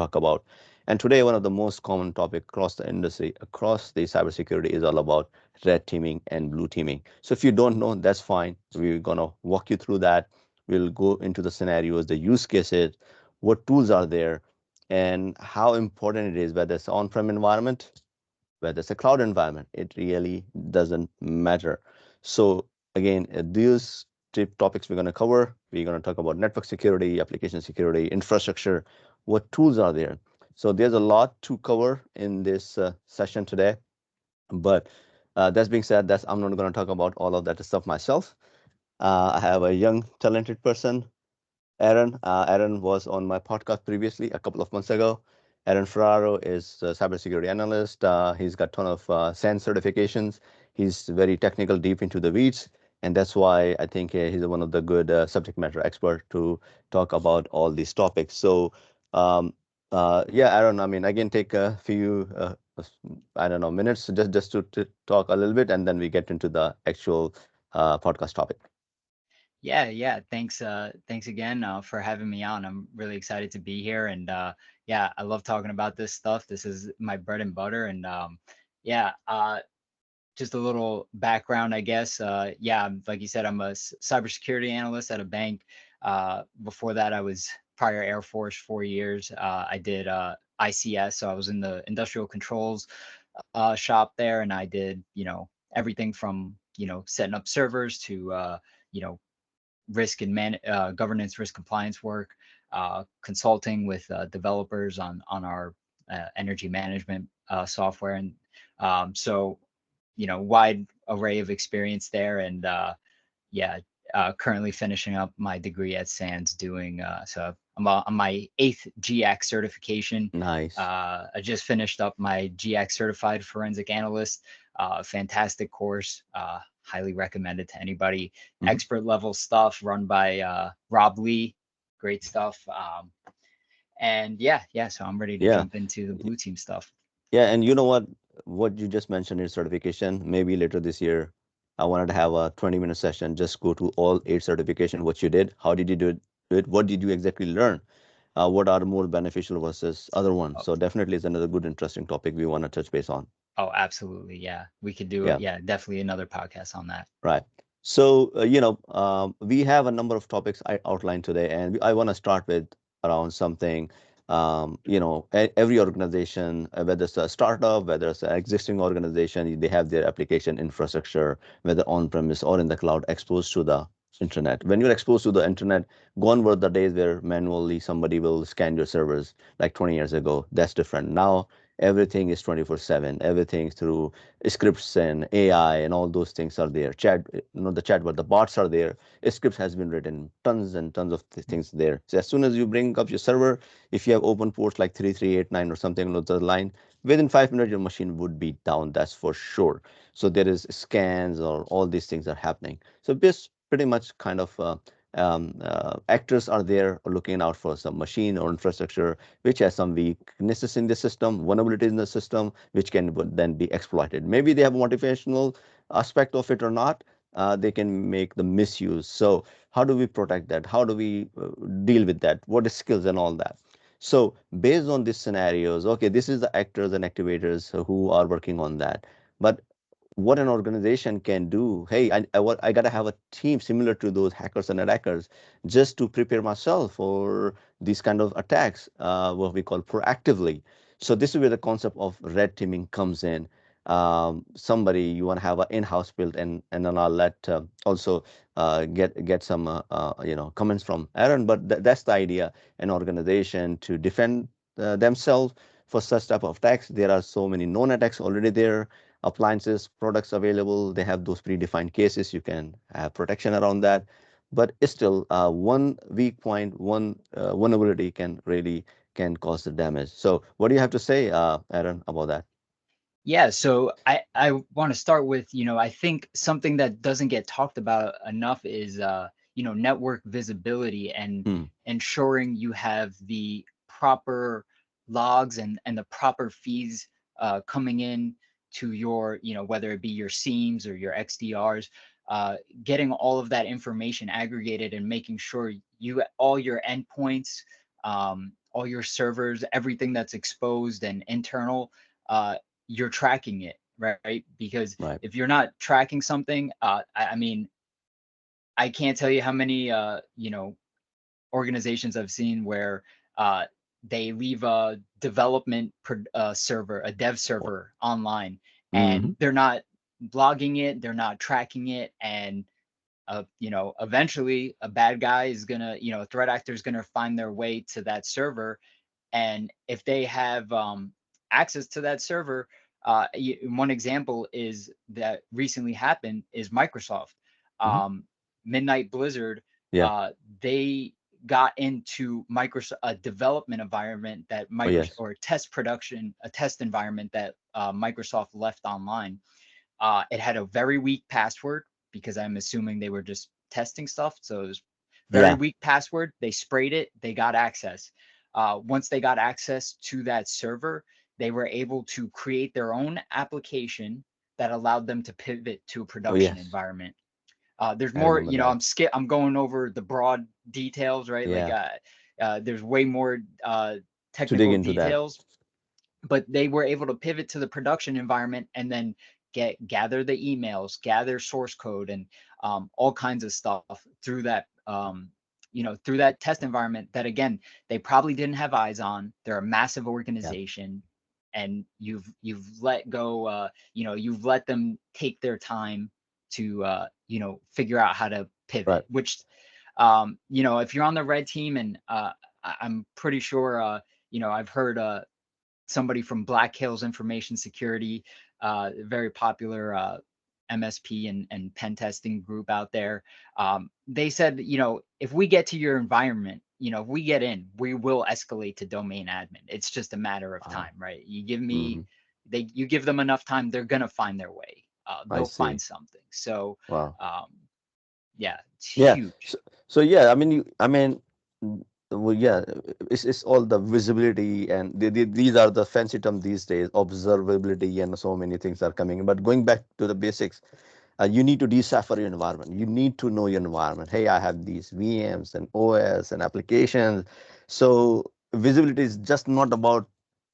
talk about. And today, one of the most common topic across the industry, across the cybersecurity, is all about red teaming and blue teaming. So if you don't know, that's fine. We're gonna walk you through that. We'll go into the scenarios, the use cases, what tools are there, and how important it is, whether it's on-prem environment, whether it's a cloud environment. It really doesn't matter. So again, these topics we're going to cover. We're going to talk about network security, application security, infrastructure, what tools are there. So there's a lot to cover in this session today. But that being said, I'm not going to talk about all of that stuff myself. I have a young, talented person, Aaron. Aaron was on my podcast previously a couple of months ago. Aaron Ferraro is a cybersecurity analyst. He's got a ton of SAN certifications. He's very technical, deep into the weeds, and that's why I think he's one of the good subject matter expert to talk about all these topics. So, um, yeah, Aaron. I mean, I can take a few, I don't know, minutes just to talk a little bit, and then we get into the actual podcast topic. Yeah. Thanks again for having me on. I'm really excited to be here, and yeah, I love talking about this stuff. This is my bread and butter, and yeah, just a little background, I guess. Yeah, like you said, I'm a cybersecurity analyst at a bank. Before that, I was prior Air Force 4 years. I did ICS, so I was in the industrial controls shop there, and I did everything from setting up servers to you know risk and governance, risk compliance work, consulting with developers on our energy management software, and so wide array of experience there, and yeah, currently finishing up my degree at SANS, doing so I'm on my eighth GX certification. Nice. I just finished up my GX certified forensic analyst. Fantastic course. Highly recommended to anybody. Mm-hmm. Expert level stuff run by Rob Lee. Great stuff. And yeah, so I'm ready to Yeah. jump into the blue team stuff. Yeah, and you know what? What you just mentioned is certification. Maybe later this year, I wanted to have a 20-minute session. Just go to all eight certification. What you did, how did you do it? What did you exactly learn? What are more beneficial versus other ones? So definitely is another good, interesting topic we want to touch base on. Oh, absolutely. Yeah. We could do it. Yeah. Yeah, definitely another podcast on that. Right. So, we have a number of topics I outlined today, and I want to start with around something. Every organization, whether it's a startup, whether it's an existing organization, they have their application infrastructure, whether on-premise or in the cloud, exposed to the internet. When you're exposed to the internet, gone were the days where manually somebody will scan your servers like 20 years ago. That's different. Now, everything is 24/7. Everything through scripts and AI and all those things are there. The chat, but the bots are there. A script has been written, tons and tons of things there. So as soon as you bring up your server, if you have open ports like 3389 or something along the line, within 5 minutes your machine would be down. That's for sure. So there is scans or all these things are happening. So this pretty much kind of actors are there looking out for some machine or infrastructure which has some weaknesses in the system, vulnerabilities in the system, which can then be exploited. Maybe they have a motivational aspect of it or not. They can make the misuse. So how do we protect that? How do we deal with that? What is skills and all that? So based on these scenarios, okay, this is the actors and activators who are working on that. But what an organization can do, hey, I got to have a team similar to those hackers and attackers just to prepare myself for these kind of attacks, what we call proactively. So this is where the concept of red teaming comes in. Somebody you want to have an in-house build, and then I'll let also get some comments from Aaron. But that's the idea: an organization to defend themselves for such type of attacks. There are so many known attacks already there, appliances, products available. They have those predefined cases. You can have protection around that. But still, one weak point, one vulnerability can cause the damage. So what do you have to say, Aaron, about that? Yeah, so I want to start with, I think something that doesn't get talked about enough is network visibility and Hmm. ensuring you have the proper logs and the proper feeds coming in to your, whether it be your seams or your XDRs, getting all of that information aggregated and making sure all your endpoints all your servers, everything that's exposed and internal, you're tracking it, right? Because Right. if you're not tracking something, I mean, I can't tell you how many, organizations I've seen where uh, they leave a server, a dev server online, Mm-hmm. and they're not logging it, they're not tracking it, and eventually a bad guy is gonna, a threat actor is gonna find their way to that server, and if they have access to that server, one example is that recently happened is Microsoft, Mm-hmm. um, Midnight Blizzard. Yeah. They got into Microsoft a development environment that Oh, Microsoft, yes. or a test environment that Microsoft left online. It had a very weak password because I'm assuming they were just testing stuff. So it was very Yeah. weak password. They sprayed it. They got access. Once they got access to that server, they were able to create their own application that allowed them to pivot to a Oh, production yes. environment. There's I more, remember that. I'm going over the broad details, right? Like Yeah. there's way more To dig technical into that. details, but they were able to pivot to the production environment and then gather the emails, gather source code, and all kinds of stuff through that through that test environment that, again, they probably didn't have eyes on. They're a massive Yeah. organization, and you've let go, you've let them take their time to figure out how to Right. pivot, which if you're on the red team, and I'm pretty sure I've heard somebody from Black Hills Information Security, very popular MSP and pen testing group out there. They said, if we get to your environment, if we get in, we will escalate to domain admin. It's just a matter of Wow. time, right? Mm-hmm. You give them enough time, they're gonna find their way. I They'll find see. something. So, Wow. um, yeah, it's Yeah. huge. So yeah, I mean, well, yeah, it's all the visibility and these are the fancy term these days, observability and so many things are coming. But going back to the basics, you need to decipher your environment. You need to know your environment. Hey, I have these VMs and OS and applications. So visibility is just not about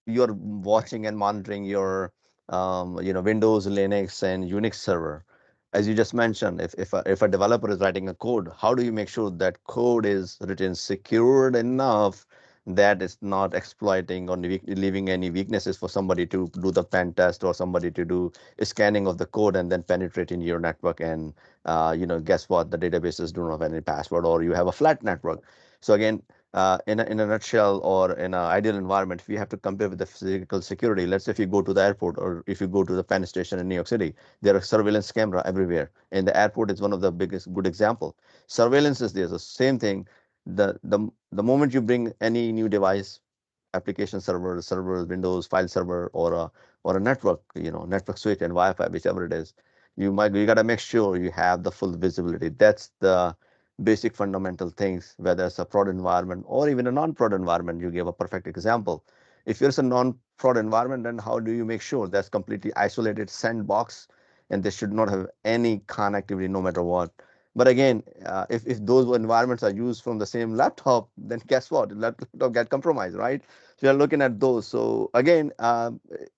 you're watching and monitoring your Windows, Linux, and Unix server. As you just mentioned, if a developer is writing a code, how do you make sure that code is written secured enough that it's not exploiting or leaving any weaknesses for somebody to do the pen test or somebody to do scanning of the code and then penetrating your network and guess what, the databases do not have any password or you have a flat network. So again, in a nutshell or in an ideal environment, if you have to compare with the physical security, let's say if you go to the airport or if you go to the Penn Station in New York City, there are surveillance camera everywhere, and the airport is one of the biggest good example. Surveillance is there, the same thing. The moment you bring any new device, application server, Windows file server, or a network, network switch and Wi-Fi, whichever it is, you gotta make sure you have the full visibility. That's the basic fundamental things, whether it's a prod environment or even a non-prod environment. You gave a perfect example. If it's a non-prod environment, then how do you make sure that's completely isolated sandbox and they should not have any connectivity no matter what? But again, if those environments are used from the same laptop, then guess what? Laptop get compromised, right? So you're looking at those. So again,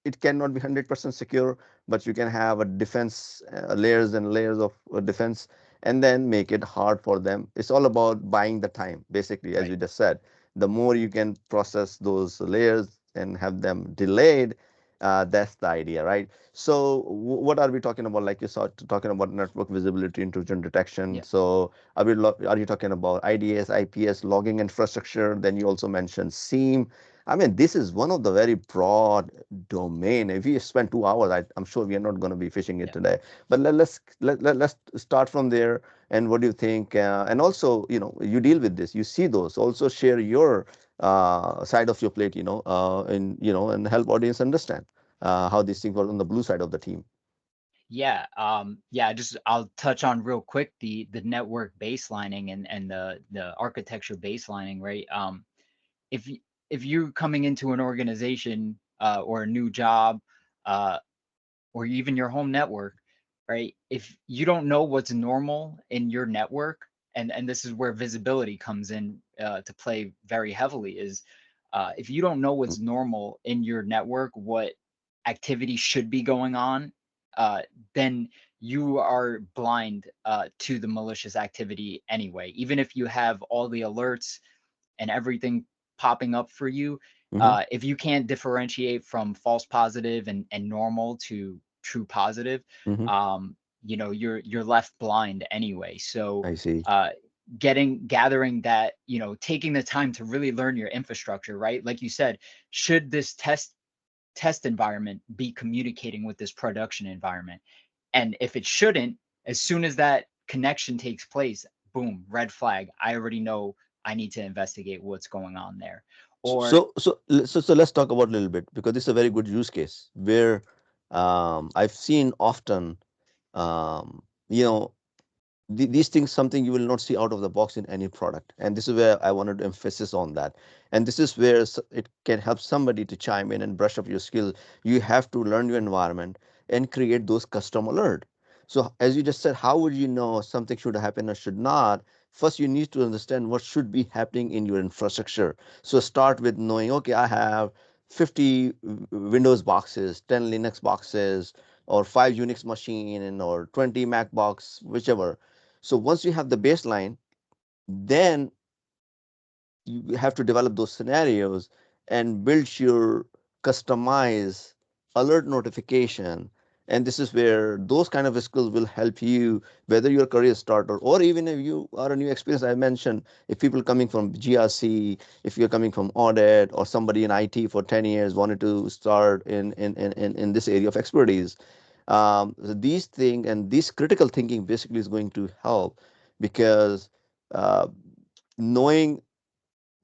it cannot be 100% secure, but you can have a defense, layers and layers of defense, and then make it hard for them. It's all about buying the time, basically, as Right. you just said. The more you can process those layers and have them delayed, that's the idea, right? So what are we talking about? Like you saw, talking about network visibility, intrusion detection. Yeah. So are you talking about IDS, IPS, logging infrastructure? Then you also mentioned SIEM. I mean, this is one of the very broad domain. If we spend 2 hours, I'm sure we are not going to be fishing it Yeah. today. But let's start from there. And what do you think? And also, you deal with this, you see those. Also share your side of your plate, and help audience understand how these things work on the blue side of the team. Yeah, yeah, just I'll touch on real quick the network baselining and the architecture baselining, right? If if you're coming into an organization or a new job, uh, or even your home network, right? If you don't know what's normal in your network, and this is where visibility comes in to play very heavily, is If you don't know Mm. what's normal in your network, what activity should be going on, uh, then you are blind to the malicious activity anyway. Even if you have all the alerts and everything popping up for you, Mm-hmm. if you can't differentiate from false positive and normal to true positive, Mm-hmm. you're left blind anyway. So I see. uh, gathering that, taking the time to really learn your infrastructure, right? Like you said, should this test environment be communicating with this production environment? And if it shouldn't, as soon as that connection takes place, boom, red flag. I already know I need to investigate what's going on there. Or So let's talk about a little bit because this is a very good use case where I've seen often, um, you know, these things something you will not see out of the box in any product, and this is where I wanted to emphasis on that. And this is where it can help somebody to chime in and brush up your skill. You have to learn your environment and create those custom alert. So as you just said, how would you know something should happen or should not? First you need to understand what should be happening in your infrastructure. So start with knowing, okay, I have 50 Windows boxes, 10 Linux boxes, or 5 Unix machine, or 20 Mac box, whichever. So once you have the baseline, then you have to develop those scenarios and build your customized alert notification. And this is where those kind of skills will help you, whether you're a career starter or even if you are a new experience. I mentioned if people coming from GRC, if you're coming from audit, or somebody in IT for 10 years wanted to start in this area of expertise. So these things and this critical thinking basically is going to help because uh, knowing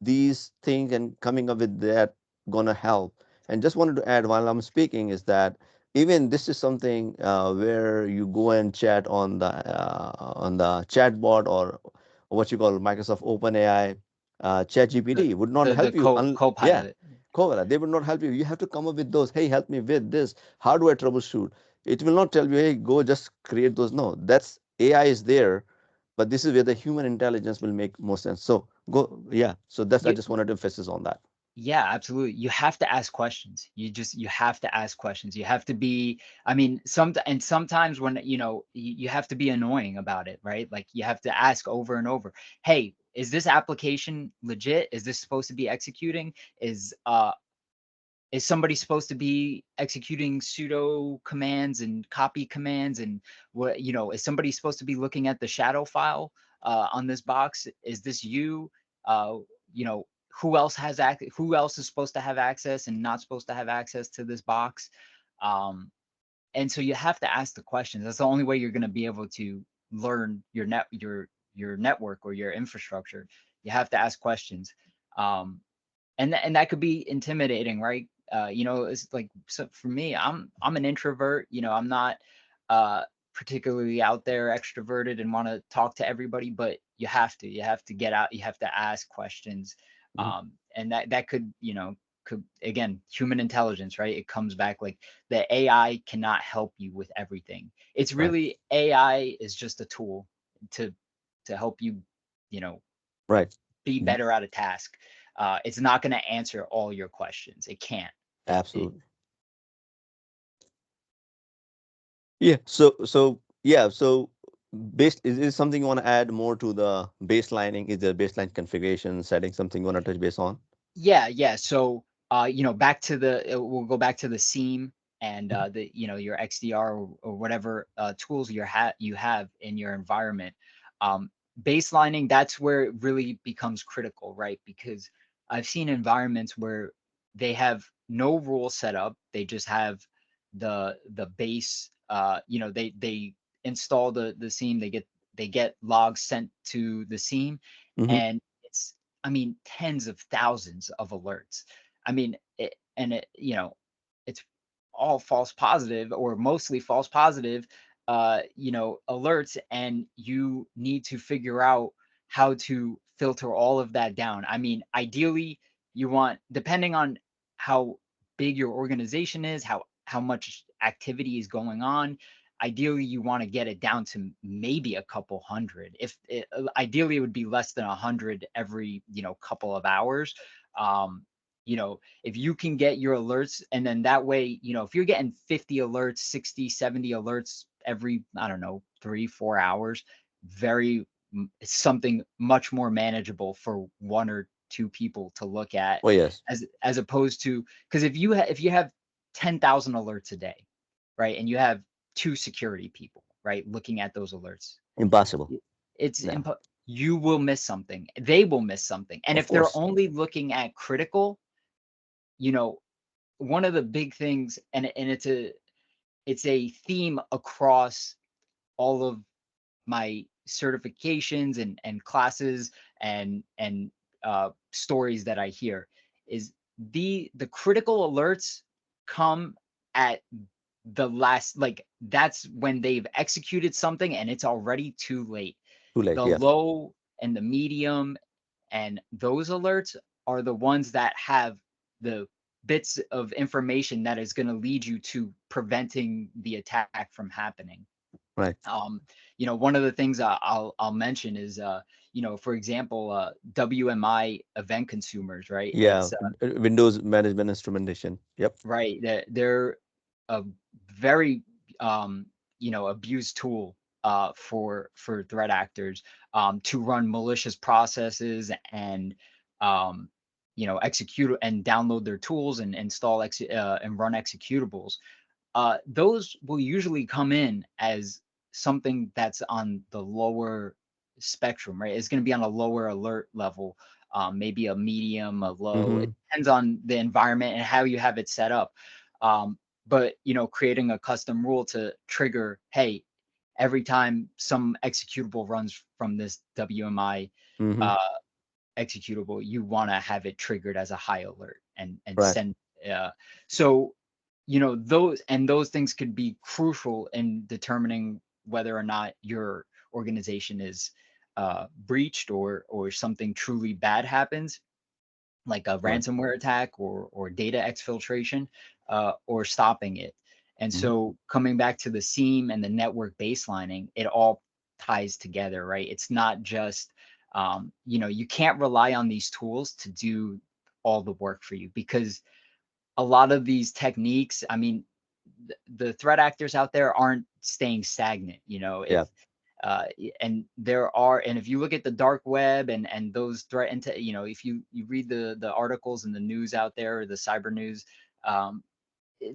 these things and coming up with that gonna help. And just wanted to add while I'm speaking is that even this is something where you go and chat on the chat bot, or what you call Microsoft OpenAI chat the GPT would not the help you yeah, co-pilot. Copilot, they would not help you. You have to come up with those. Hey, help me with this. How do I troubleshoot? It will not tell you, hey, go just create those. No, that's AI is there, but this is where the human intelligence will make more sense. So go, yeah. So that's, I You just wanted to emphasize on that. Yeah, absolutely. You have to ask questions. You have to ask questions. You have to be, I mean, sometimes when, you have to be annoying about it, right? Like you have to ask over and over, "Hey, is this application legit? Is this supposed to be executing? Is uh is somebody supposed to be executing sudo commands and copy commands, and is somebody supposed to be looking at the shadow file on this box? Is this you? uh you know who else is supposed to have access and not supposed to have access to this box?" And so you have to ask the questions. That's the only way you're going to be able to learn your network or your infrastructure. You have to ask questions. Um and that could be intimidating, right? It's like, so for me, I'm an introvert. I'm not uh particularly out there extroverted and want to talk to everybody, but you have to get out, you have to ask questions. Mhm. And that could, again, human intelligence, right? It comes back like the AI cannot help you with everything. It's Right, really, AI is just a tool to help you, you know right. be Mhm. better at a task. It's not going to answer all your questions. It can't. It, Absolutely. Yeah. So based is something you want to add more to the baselining? Is there baseline configuration setting something you want to touch base on? yeah, yeah. So, back to we'll go back to the seam and Mhm. your XDR, or whatever tools you have in your environment. Um, Baselining, that's where it really becomes critical, right? Because I've seen environments where they have no rule set up. They just have the base. They install the seam. They get logs sent to the seam, Mhm. and it's, I mean, tens of thousands of alerts. I mean, it's all false positive, or mostly false positive, alerts, and you need to figure out how to filter all of that down. I mean, ideally, you want, depending on how big your organization is, how much activity is going on, ideally you want to get it down to maybe a couple hundred. If it, ideally it would be less than 100 every couple of hours. if you can get your alerts, and then that way, if you're getting 50 alerts, 60, 70 alerts every, I don't know, 3, 4 hours, very, it's something much more manageable for one or two people to look at, Oh, yes. as opposed to, because if you have 10,000 alerts a day, right, and you have two security people, right, looking at those alerts, Impossible. it's Yeah, you will miss something. They will miss something. And of if they're course. only looking at critical, you know, one of the big things, and it's a theme across all of my certifications and classes and stories that I hear, is the critical alerts come at the last, like, that's when they've executed something and it's already too late. Too late. The Yeah. low and the medium and those alerts are the ones that have the bits of information that is going to lead you to preventing the attack from happening. Right. um One of the things I'll mention is, for example, WMI event consumers, right? Yeah. It's Windows management instrumentation. Yep. right, they're a very, abused tool for threat actors, to run malicious processes and, execute and download their tools and install and run executables. Those will usually come in as something that's on the lower spectrum, right? It's going to be on a lower alert level, maybe a medium, a low. It Mm-hmm. depends on the environment and how you have it set up. But creating a custom rule to trigger, hey, every time some executable runs from this WMI Mm-hmm. uh, executable, you want to have it triggered as a high alert and Right. send. Uh, so those things could be crucial in determining whether or not your organization is breached, or something truly bad happens, like a Right. ransomware attack or data exfiltration, or stopping it. And Mm-hmm. so coming back to the SIEM and the network baselining, it all ties together, right? It's not just, you can't rely on these tools to do all the work for you, because a lot of these techniques, I mean, the threat actors out there aren't staying stagnant. Yeah. If and there are, and if you look at the dark web and those threat into, if you read the articles and the news out there, or the cyber news, um,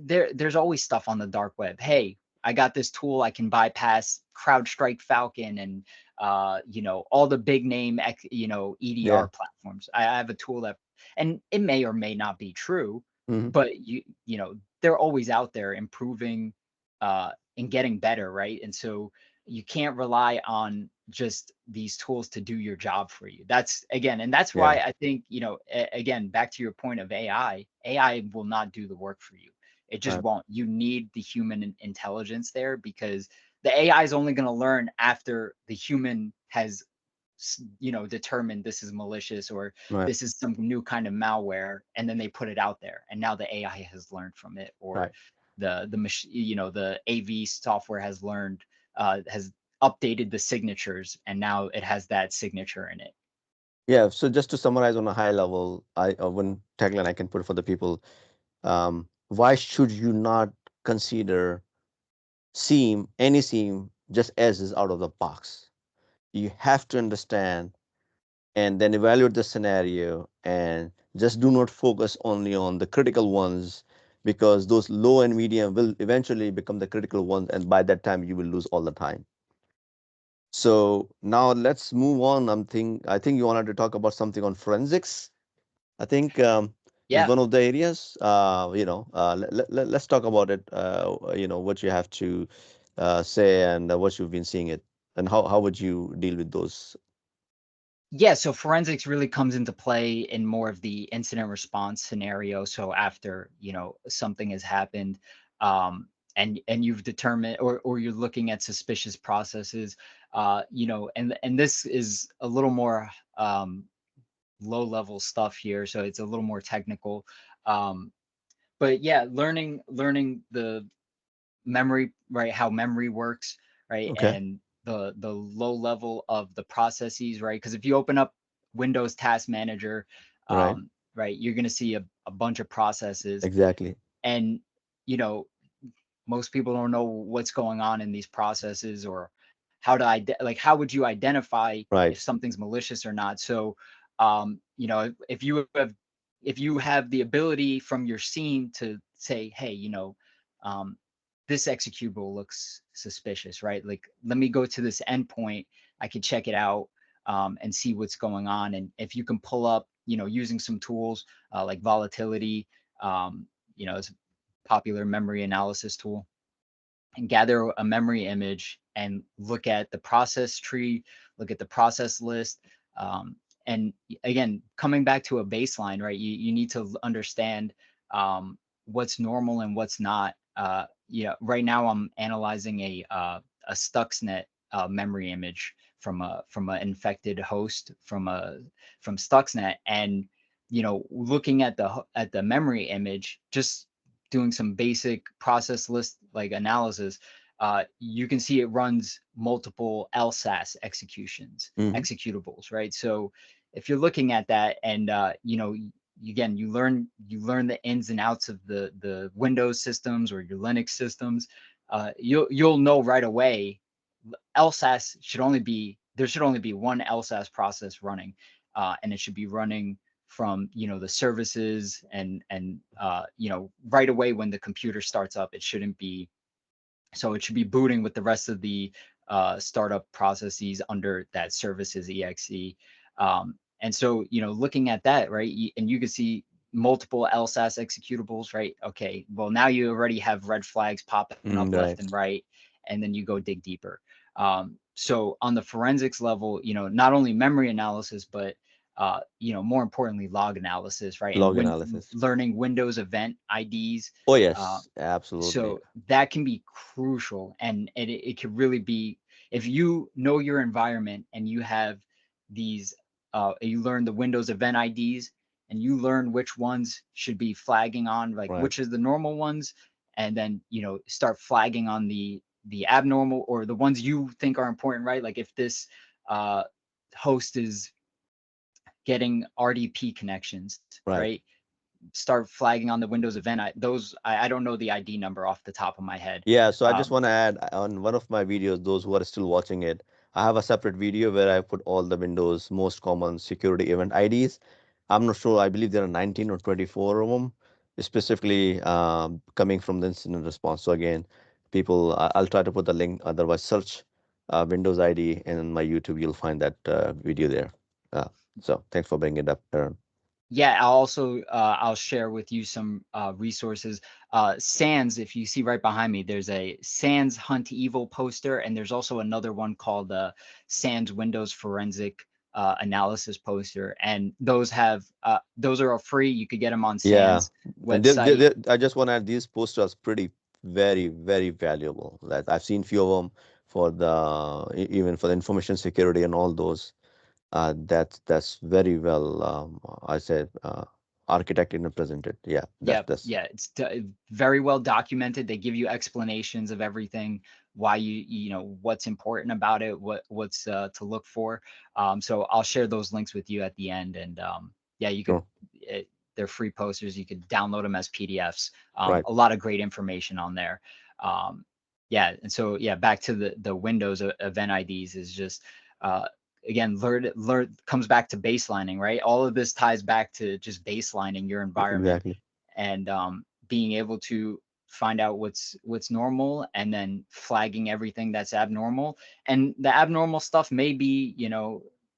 there's always stuff on the dark web. Hey, I got this tool, I can bypass CrowdStrike, Falcon, and all the big name Yeah. EDR platforms. I have a tool that, and it may or may not be true, Mm-hmm. but they're always out there improving and getting better, right? And so you can't rely on just these tools to do your job for you. That's, again, and that's why Yeah. I think, again, back to your point of AI will not do the work for you. It just Right. won't. You need the human intelligence there, because the AI is only going to learn after the human has, determined this is malicious, or Right. this is some new kind of malware, and then they put it out there, and now the AI has learned from it, or Right. the AV software has learned, has updated the signatures, and now it has that signature in it. Yeah. So just to summarize on a high level, one tagline I can put for the people: why should you not consider any seam just as is out of the box? You have to understand and then evaluate the scenario, and just do not focus only on the critical ones, because those low and medium will eventually become the critical ones, and by that time you will lose all the time. So now let's move on. I think you wanted to talk about something on forensics. I think is Yeah. one of the areas. Let's talk about it. What you have to say, and what you've been seeing it, and how would you deal with those? Yeah, so forensics really comes into play in more of the incident response scenario. So after, something has happened, and you've determined, or you're looking at suspicious processes, and this is a little more low level stuff here, so it's a little more technical. Um, but yeah, learning the memory, right? How memory works, right? Okay. And the low level of the processes, right? Because if you open up Windows Task Manager, Right. right? You're going to see a bunch of processes, Exactly. and you know most people don't know what's going on in these processes, or how to like how would you identify Right. if something's malicious or not. So if you have the ability from your scene to say, hey, um, this executable looks suspicious, right? Like, let me go to this endpoint, I can check it out, and see what's going on. And if you can pull up, using some tools like volatility, it's a popular memory analysis tool, and gather a memory image and look at the process tree, look at the process list. Um, and again, coming back to a baseline, right? You need to understand what's normal and what's not. Right now I'm analyzing a Stuxnet memory image from an infected host from Stuxnet, and looking at the memory image, just doing some basic process list like analysis, you can see it runs multiple LSAS Hmm. executables, right? So if you're looking at that, and again, you learn the ins and outs of the Windows systems or your Linux systems, you'll know right away. LSAS should only be there should only be one LSAS process running, and it should be running from the services, and right away when the computer starts up. It shouldn't be So it should be booting with the rest of the startup processes under that services exe. And so, looking at that, right, and you can see multiple LSAS executables, right? Okay, well, now you already have red flags popping up Mm, left right. and right, and then you go dig deeper. So on the forensics level, not only memory analysis, but more importantly, log analysis, right? And Log when analysis. learning Windows event IDs, Oh uh, yes, absolutely. so that can be crucial, and it could really be, if you know your environment and you have these you learn the Windows event IDs, and you learn which ones should be flagging on, like Right. which is the normal ones, and then start flagging on the abnormal, or the ones you think are important, right? Like if this uh host is getting RDP connections, Right. right? Start flagging on the Windows event. I don't know the ID number off the top of my head. Yeah, so I just Um, want to add on one of my videos, those who are still watching it, I have a separate video where I put all the Windows most common security event IDs. I'm not sure, I believe there are 19 or 24 of them, specifically coming from the incident response. So again, people, I'll try to put the link, otherwise search Windows ID and in my YouTube, you'll find that video there. Uh, so thanks for bringing it up, Aaron. yeah, I'll share with you some resources. Sans, if you see right behind me, there's a Sans Hunt Evil poster, and there's also another one called Sans Windows Forensic Analysis poster, and those are all free. You could get them on Yeah, Sans and website. I just want to add these posters pretty very very valuable. That I've seen few of them for the even for the information security and all those. That's very well I said architected and presented. Yeah, Yeah, that's yeah, it's very well documented. They give you explanations of everything, why what's important about it, what's to look for. So I'll share those links with you at the end, and yeah, you could. true. They're free posters. You could download them as PDFs. Right. A lot of great information on there. Um, yeah, and so yeah, back to the Windows event IDs is just uh, again, learn comes back to baselining, right? All of this ties back to just baselining your environment, Exactly. and being able to find out what's normal, and then flagging everything that's abnormal. And the abnormal stuff may be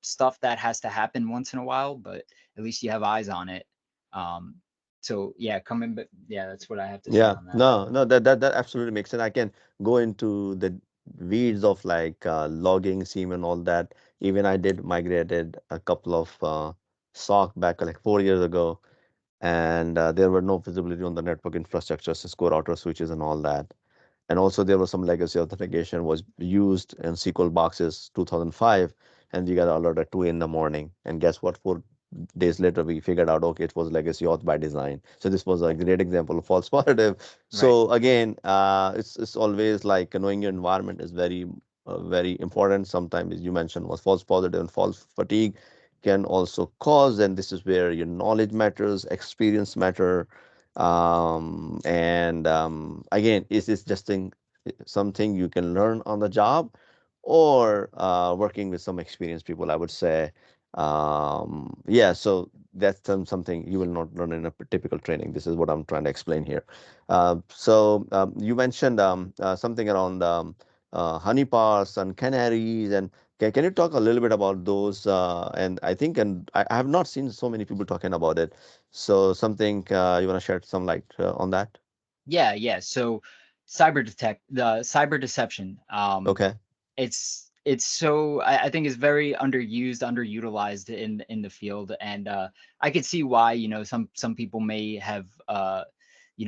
stuff that has to happen once in a while, but at least you have eyes on it. um so yeah, coming but yeah, that's what I have to say Yeah, on that. no, no, that absolutely makes sense. I can go into the weeds of like logging, SIEM, and all that. Even I did migrated a couple of SOC back like 4 years ago, and there were no visibility on the network infrastructure, Cisco router switches, and all that. And also there was some legacy authentication was used in SQL boxes 2005, and we got an alert at 2 in the morning. And guess what? 4 days later, we figured out, okay, it was legacy auth by design. So this was a great example of false positive. Right. So again, it's always like knowing your environment is very very important. Sometimes, as you mentioned, was false positive and false fatigue. can also cause, and this is where your knowledge matters, experience matter. And again, is this just something you can learn on the job, or working with some experienced people, I would say. Yeah, so that's something you will not learn in a typical training. This is what I'm trying to explain here. You mentioned something around honeypots and canaries, and can you talk a little bit about those? And I think, and I have not seen so many people talking about it. So something you want to shed some light on that? Yeah, yeah. So the cyber deception. Okay. It's so I think it's very underused, underutilized in the field, and I could see why, some people may have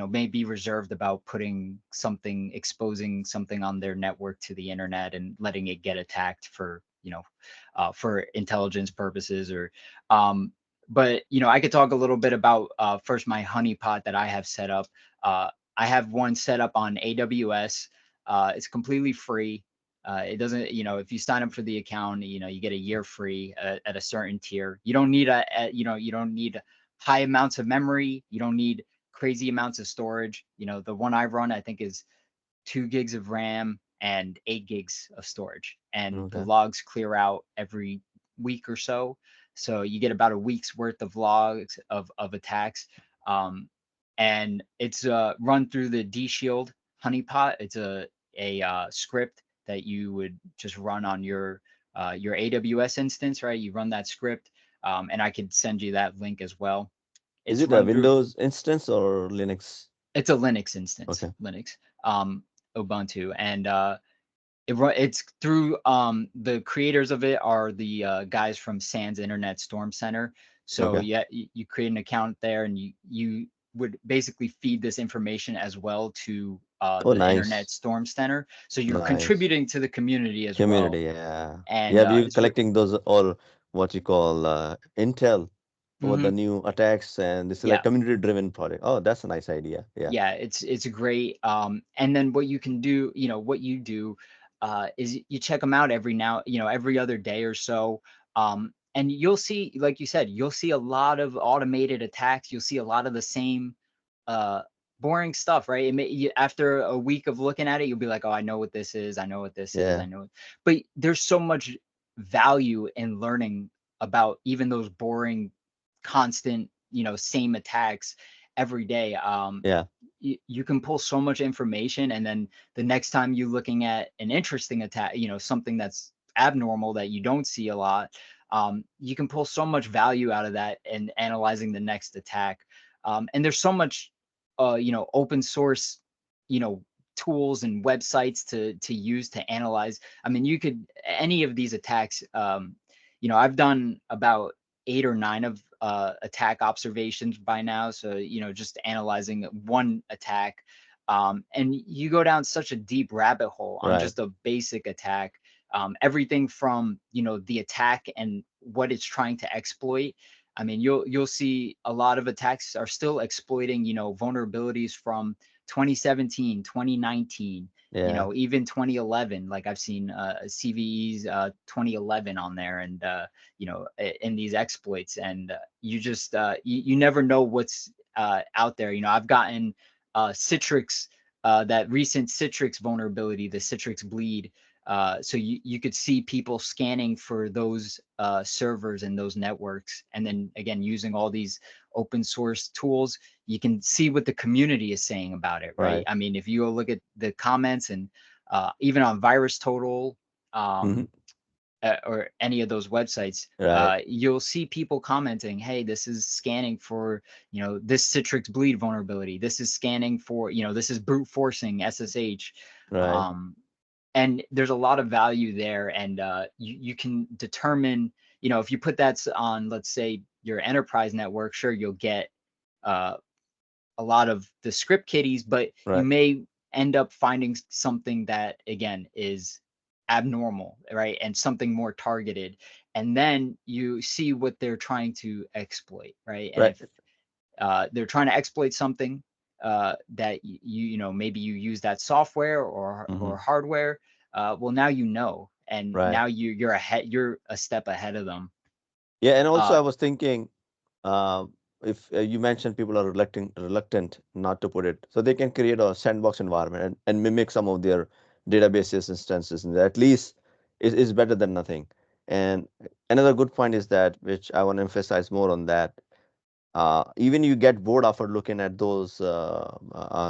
may be reserved about putting something, exposing something on their network to the internet and letting it get attacked for for intelligence purposes, or but I could talk a little bit about first my honeypot that I have set up. I have one set up on AWS. It's completely free. It doesn't, if you sign up for the account, you get a year free at a certain tier. You don't need you don't need high amounts of memory. You don't need crazy amounts of storage. The one I run, I think, is 2 gigs of RAM and 8 gigs of storage. And the Okay. logs clear out every week or so. So you get about a week's worth of logs of attacks. Um, and it's run through the D Shield honeypot. It's a script that you would just run on your AWS instance, right? You run that script, and I could send you that link as well. Is It's it a run through. Windows instance or Linux? It's a Linux instance, Okay. Linux, Ubuntu, and it's through the creators of it are the guys from SANS Internet Storm Center. So Okay. yeah, you create an account there, and you would basically feed this information as well to Oh, the Internet nice. Storm Center. So you're Nice. contributing to the community as well, Community, yeah. and Yeah, we it's collecting those all what you call intel over the mhm, new attacks, and this is like yeah. community-driven project. Oh, that's a nice idea. Yeah. Yeah, it's a great and then what you can do, what you do is you check them out every now, every other day or so. And you'll see, like you said, you'll see a lot of automated attacks. You'll see a lot of the same uh boring stuff, right? After a week of looking at it, you'll be like, "Oh, I know what this is. I know what this is. I Yeah. know." But there's so much value in learning about even those boring, constant, same attacks every day. Yeah. You can pull so much information, and then the next time you're looking at an interesting attack, something that's abnormal that you don't see a lot, you can pull so much value out of that and analyzing the next attack. And there's so much open source you know tools and websites to use to analyze. I mean, you could any of these attacks. I've done about 8 or 9 of attack observations by now. So, just analyzing one attack. And you go down such a deep rabbit hole on Right. just a basic attack. Everything from, the attack and what it's trying to exploit. I mean, you'll see a lot of attacks are still exploiting, vulnerabilities from 2017, 2019, Yeah. even 2011. Like I've seen CVE's 2011 on there, and in these exploits, and you never know what's out there. I've gotten Citrix, that recent Citrix vulnerability, the Citrix bleed. So you could see people scanning for those servers and those networks, and then again using all these open source tools, you can see what the community is saying about it, right? Right. I mean, if you go look at the comments, and even on Virus Total, Hmm. um, or any of those websites, Right. you'll see people commenting, "Hey, this is scanning for, this Citrix bleed vulnerability. This is scanning for, this is brute forcing SSH." Right. Um, and there's a lot of value there, and you can determine, if you put that on, let's say, your enterprise network, sure, you'll get uh, a lot of the script kiddies, but you Right. may end up finding something that again is abnormal, right? And something more targeted. And then you see what they're trying to exploit, right? And Right. if they're trying to exploit something that maybe you use that software or Hmm. hardware, well, now and Right. now you're a step ahead of them. Yeah, and also Uh, I was thinking, uh, if you mentioned people are reluctant not to put it, so they can create a sandbox environment and mimic some of their databases instances, and at least is better than nothing. And another good point is that, which I want to emphasize more on that, even you get bored after looking at those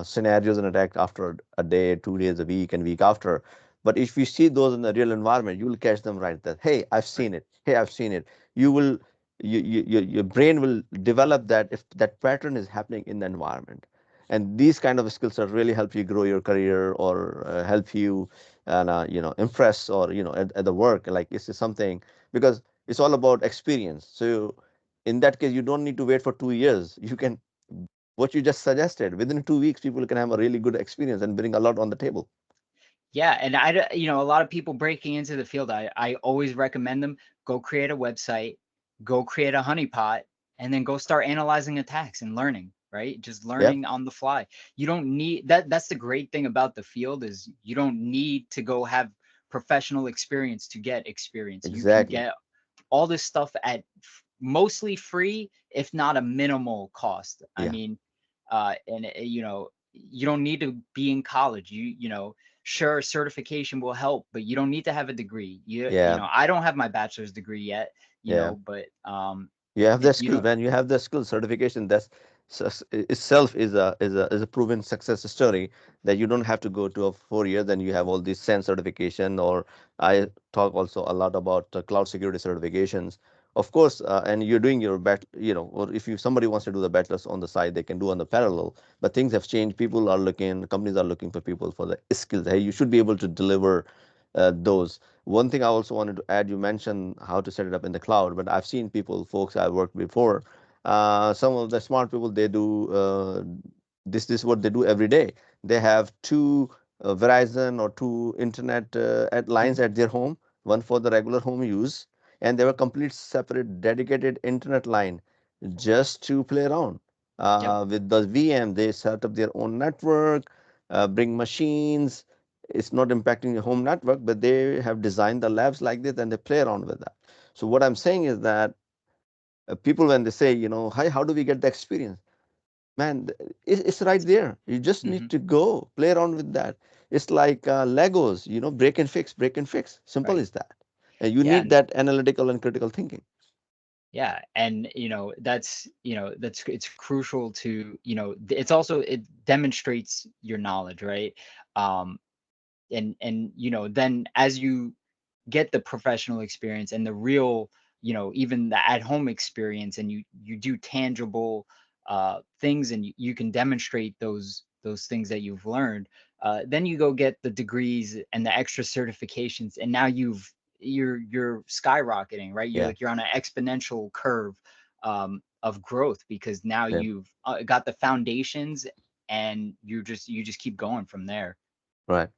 scenarios and attack after a day, 2 days, a week, and week after. But if you see those in the real environment, you will catch them right there. Hey, I've right. seen it. Hey, I've seen it. You will, your brain will develop that if that pattern is happening in the environment. And these kind of skills that really help you grow your career or help you, and impress or at the work. Like this is something because it's all about experience. So in that case, you don't need to wait for 2 years. You can, what you just suggested, within 2 weeks, people can have a really good experience and bring a lot on the table. Yeah, and a lot of people breaking into the field, I always recommend them go create a website, go create a honeypot, and then go start analyzing attacks and learning, right? Just Yep, learning on the fly. You don't need that. That's the great thing about the field is you don't need to go have professional experience to get experience. You can exactly. get all this stuff at mostly free, if not a minimal cost. I Yeah, mean, and you don't need to be in college. Sure, certification will help, but you don't need to have a degree. yeah, I don't have my bachelor's degree yet, yeah. but You have the you skills, don't, man. You have the skills certification. That's itself is a proven success story that you don't have to go to a 4 years and you have all these SEN certification. Or I talk also a lot about cloud security certifications, of course. And you're doing your or if you somebody wants to do the bachelor's on the side, they can do on the parallel. But things have changed. People are looking, companies are looking for people for the skills. Hey, you should be able to deliver those. One thing I also wanted to add, you mentioned how to set it up in the cloud, but I've seen people, folks I've worked before, some of the smart people, they do this is what they do every day. They have two Verizon or two internet at lines mhm, at their home, one for the regular home use, and they have a complete separate dedicated internet line just to play around. yep, With the VM, they set up their own network, bring machines. It's not impacting the home network, but they have designed the labs like this and they play around with that. So what I'm saying is that people, when they say, hi, how do we get the experience? Man, it's right there. You just need hmm, to go play around with that. It's like Legos, break and fix, break and fix. Simple right, as that. And you yeah, need that analytical and critical thinking. yeah, and that's it's crucial to it's also it demonstrates your knowledge, right? Um, and then as you get the professional experience and the real, even the at home experience, and you do tangible things, and you can demonstrate those things that you've learned, then you go get the degrees and the extra certifications, and now you're skyrocketing, right? You're Yeah, like you're on an exponential curve of growth, because now yeah, you've got the foundations, and you just keep going from there. right.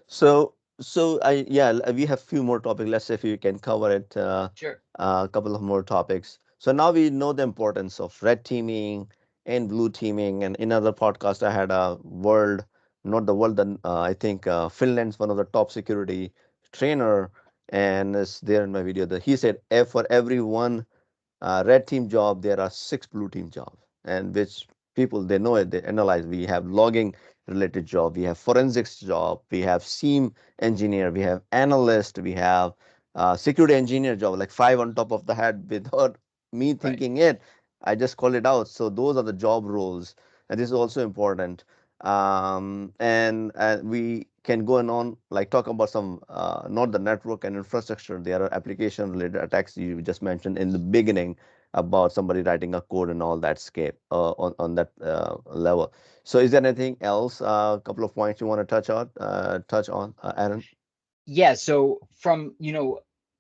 So we have few more topics. Let's see if we can cover it. Sure. A couple of more topics. So now we know the importance of red teaming and blue teaming. And in other podcast, I had a world, not the world, I think Finland's one of the top security trainer, and it's there in my video that he said, For every one red team job, there are six blue team jobs, and which people they know it, they analyze. We have logging related job, we have forensics job, we have SIEM engineer, we have analyst, we have security engineer job, like five on top of the head without me Right. thinking it. I just call it out. So those are the job roles, and this is also important. And we can go on like talk about some not the network and infrastructure. There are application related attacks you just mentioned in the beginning about somebody writing a code and all that scale on that level. So is there anything else? A couple of points you want to touch on, Aaron? Yeah, so from,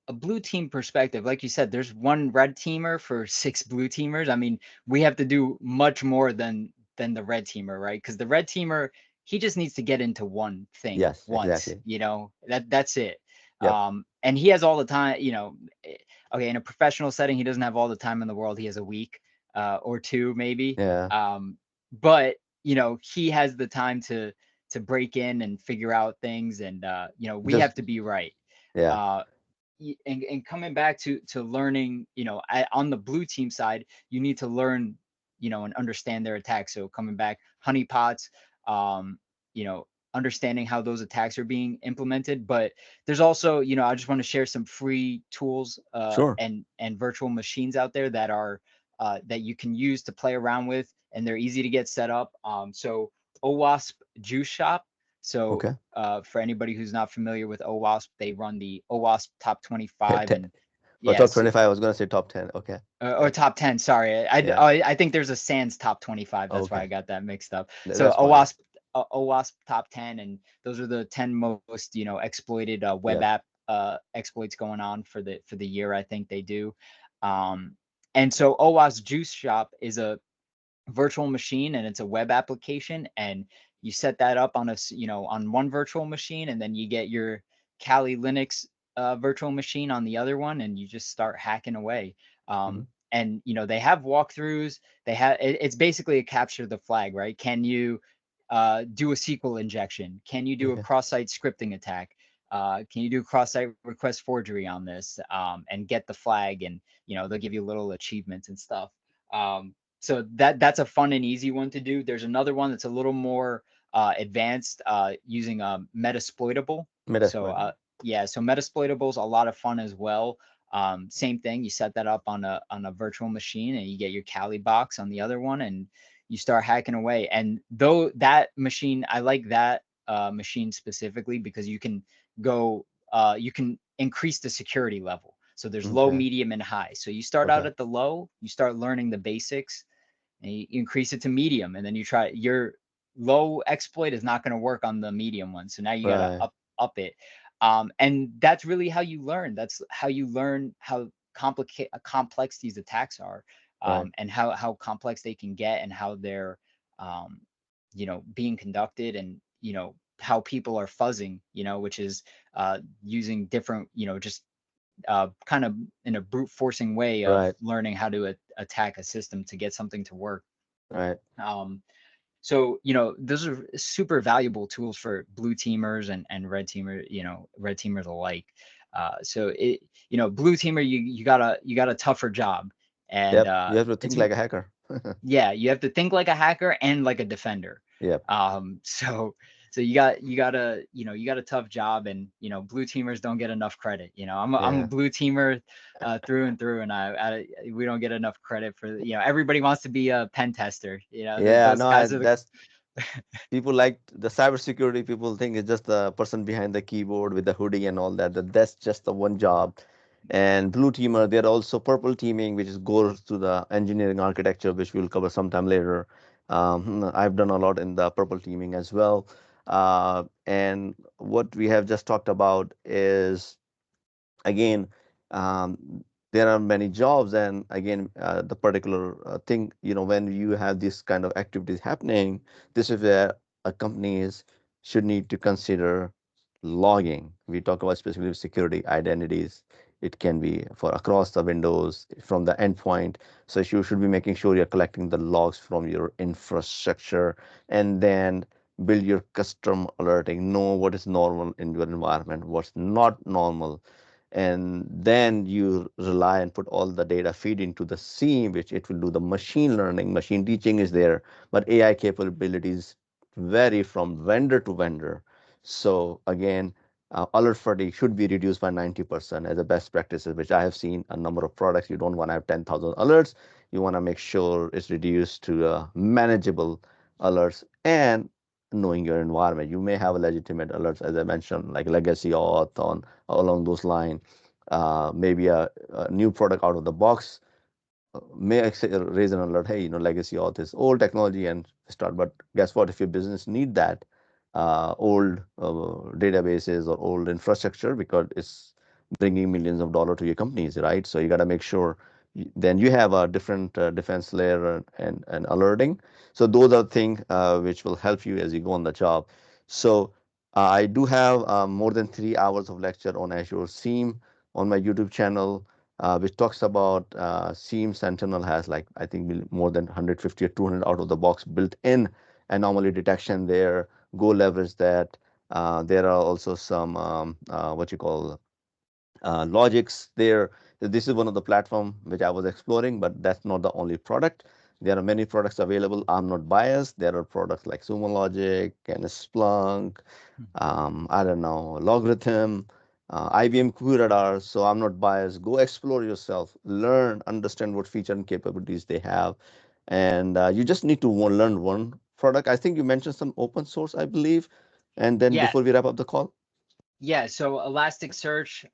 a blue team perspective, like you said, there's one red teamer for six blue teamers. I mean, we have to do much more than the red teamer, right? Because the red teamer, he just needs to get into one thing Yes, once, exactly. that's it. Yep. And he has all the time, okay, in a professional setting, he doesn't have all the time in the world. He has a week, or two maybe. Yeah. But he has the time to break in and figure out things, and we Just have to be right. yeah. uh and coming back to learning, on the blue team side, you need to learn, and understand their attacks. So coming back, honeypots, um, you know, understanding how those attacks are being implemented. But there's also, I just want to share some free tools Sure. and virtual machines out there that are that you can use to play around with, and they're easy to get set up. So OWASP Juice Shop. So Okay. for anybody who's not familiar with OWASP, they run the OWASP Top 25, and Well, top yes, 25, I was going to say top 10. Okay. or Yeah. top 10. Sorry, Yeah. I think there's a Sans Top 25. That's why Okay. I got that mixed up. So That's fine. OWASP Top 10, and those are the 10 most exploited web Yeah. app exploits going on for the year. I think they do. Um, and so OWASP Juice Shop is a virtual machine, and it's a web application, and you set that up on on one virtual machine, and then you get your Kali Linux virtual machine on the other one, and you just start hacking away. Hmm. And they have walkthroughs. It's basically a capture the flag, right? Can you do a SQL injection? Can you do a Okay. cross-site scripting attack? Can you do cross-site request forgery on this, and get the flag? And they'll give you little achievements and stuff. So that's a fun and easy one to do. There's another one that's a little more advanced, using Metasploitable. So Metasploit. yeah, so Metasploitable is a lot of fun as well. Same thing. You set that up on a virtual machine, and you get your Kali box on the other one, and you start hacking away. And though that machine, I like that machine specifically because you can increase the security level. So there's low, Okay. medium, and high. So you start out Okay. at the low, you start learning the basics, and you increase it to medium, and then you try your low exploit is not going to work on the medium one. So now you got to Right. up it. And that's really how you learn. That's how you learn how complex these attacks are, Right. and how complex they can get, and how they're being conducted, and how people are fuzzing, which is using different, just kind of in a brute forcing way of Right. learning how to attack a system to get something to work. Right. Um, so those are super valuable tools for blue teamers and red teamers alike. So blue teamer, you got a tougher job, and Yep. You have to think it's like a hacker. yeah, you have to think like a hacker and like a defender. Yep. So you got a tough job, and blue teamers don't get enough credit. I'm a Yeah. blue teamer through and through, and we don't get enough credit for everybody wants to be a pen tester. Yeah. Those No, guys are the that's people like the cybersecurity people think it's just the person behind the keyboard with the hoodie and all that. That's just the one job. And blue teamer, they're also purple teaming, which is goes to the engineering architecture, which we'll cover sometime later. I've done a lot in the purple teaming as well. And what we have just talked about is again, there are many jobs, and again, the particular thing, when you have this kind of activities happening, this is where companies should need to consider logging. We talk about specifically security identities. It can be for across the windows from the endpoint. So you should be making sure you're collecting the logs from your infrastructure, and then build your custom alerting, know what is normal in your environment, what's not normal, and then you rely and put all the data feed into the SIEM, which it will do the machine learning. Machine teaching is there, but AI capabilities vary from vendor to vendor. So again, alert fatigue should be reduced by 90% as a best practices, which I have seen a number of products. You don't want to have 10,000 alerts. You want to make sure it's reduced to manageable alerts, and knowing your environment. You may have a legitimate alerts, as I mentioned, like legacy auth on along those lines. Maybe a new product out of the box may raise an alert, hey, legacy auth is old technology and start. But guess what? If your business need that old databases or old infrastructure, because it's bringing millions of dollars to your companies, right? So you got to make sure then you have a different defense layer and alerting. So those are things which will help you as you go on the job. So I do have more than 3 hours of lecture on Azure SIEM on my YouTube channel, which talks about SIEM Sentinel has, like, I think more than 150 or 200 out of the box built in anomaly detection there. Go leverage that. There are also some what you call logics there. This is one of the platform which I was exploring, but that's not the only product. There are many products available. I'm not biased. There are products like Sumo Logic and Splunk, I don't know, Logarithm, IBM QRadar. So I'm not biased. Go explore yourself, learn, understand what feature and capabilities they have, and you just need to learn one product. I think you mentioned some open source, I believe, and then Yeah, before we wrap up the call. yeah. So Elasticsearch,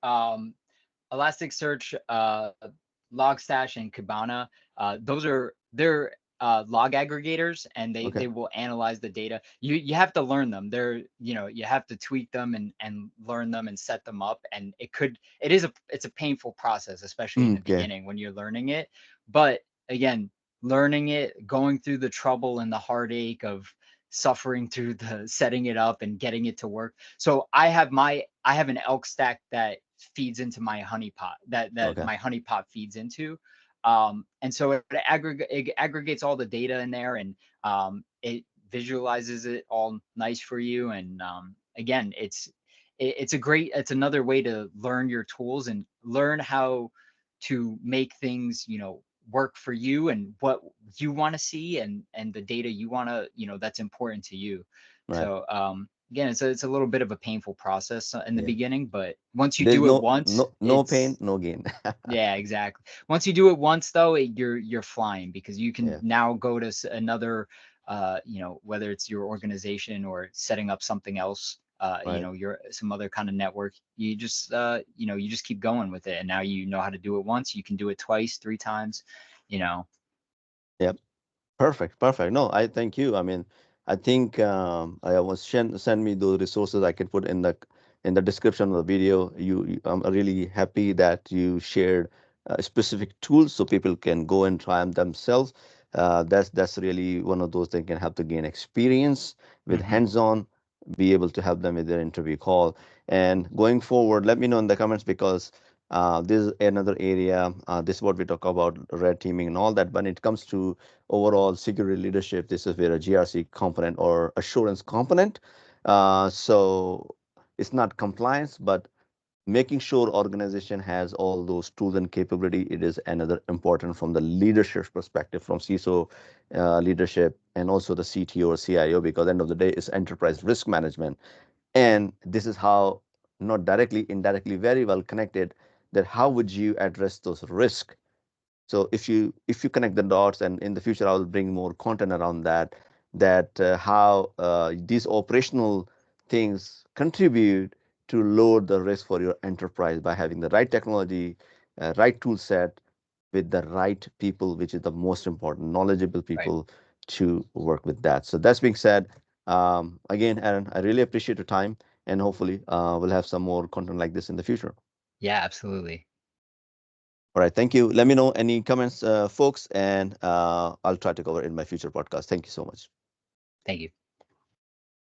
Elasticsearch, Logstash, and Kibana. They're log aggregators, and they Okay. will analyze the data. You have to learn them. You have to tweak them and learn them and set them up. And it's a painful process, especially in the Okay. beginning when you're learning it. But again, learning it, going through the trouble and the heartache of suffering through the setting it up and getting it to work. So I have an elk stack that feeds into my honeypot, that Okay. my honeypot feeds into. And so it aggregates all the data in there, and it visualizes it all nice for you. And again, it's another way to learn your tools and learn how to make things, work for you and what you want to see, and the data you want to, that's important to you. Right. So again, it's a little bit of a painful process in the Yeah. beginning, but once you There's do it no once, no pain, no gain. yeah, exactly. Once you do it once, though, you're flying, because you can Yeah. now go to another, whether it's your organization or setting up something else, Right. your some other kind of network. You just keep going with it, and now you know how to do it once. You can do it twice, three times, you know. Yep. Perfect, perfect. No, I thank you. I mean, I think I was send me those resources I can put in the description of the video. I'm really happy that you shared specific tools so people can go and try them themselves. That's really one of those that can help to gain experience with Hmm. hands-on, be able to help them with their interview call. And going forward, let me know in the comments because this is another area. This is what we talk about red teaming and all that. When it comes to overall security leadership, this is where a GRC component or assurance component. So it's not compliance, but making sure organization has all those tools and capability. It is another important from the leadership perspective, from CISO leadership and also the CTO or CIO, because at the end of the day, it's enterprise risk management. And this is how, not directly, indirectly, very well connected, that how would you address those risks. So if you connect the dots, and in the future I will bring more content around that, how these operational things contribute to lower the risk for your enterprise by having the right technology, right tool set, with the right people, which is the most important, knowledgeable Right. people to work with that. So that's being said, again, Aaron, I really appreciate your time, and hopefully we'll have some more content like this in the future. Yeah, absolutely. All right, thank you. Let me know any comments, folks, and I'll try to cover in my future podcast. Thank you so much. Thank you.